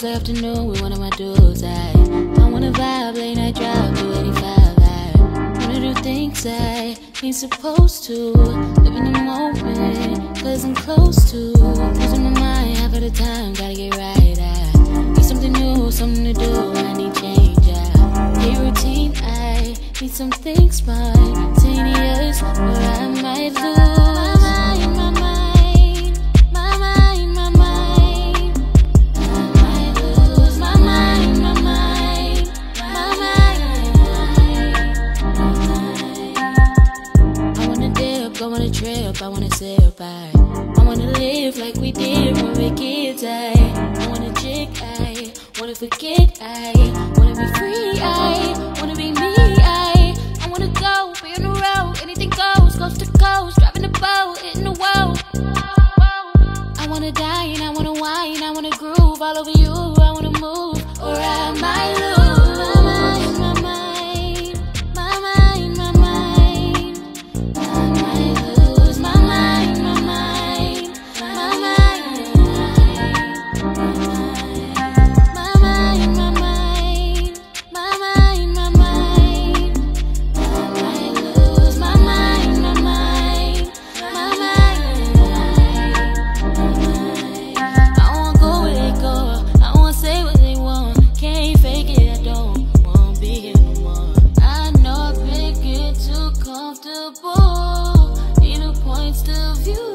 Tuesday afternoon with one of my dudes. I wanna vibe, late night drive, 285. I wanna do things I ain't supposed to. Live in the moment, cause I'm close to losing my mind half of the time, gotta get right. I need something new, something to do, I need change. I hate routine, I need something spontaneous, or I might lose my mind. I wanna dip, I wanna trip, I wanna sip, I wanna live like we did when we were kids. I wanna chick, I wanna forget, I wanna be free, I wanna be me, I wanna go, be on the road, anything goes, coast to coast, driving the boat, hitting the wall. I wanna die and I wanna whine, I wanna groove all over you, I wanna move, or I might lose my mind, my mind, my mind, my mind. I might lose my mind, my mind, my mind, my mind, my mind, my mind, my mind. I might lose my mind, my mind, my mind, my mind. I won't go where they go, I won't say what they want. Can't fake it, I don't wanna be here no more. I know I've been getting too comfortable, need new points to view.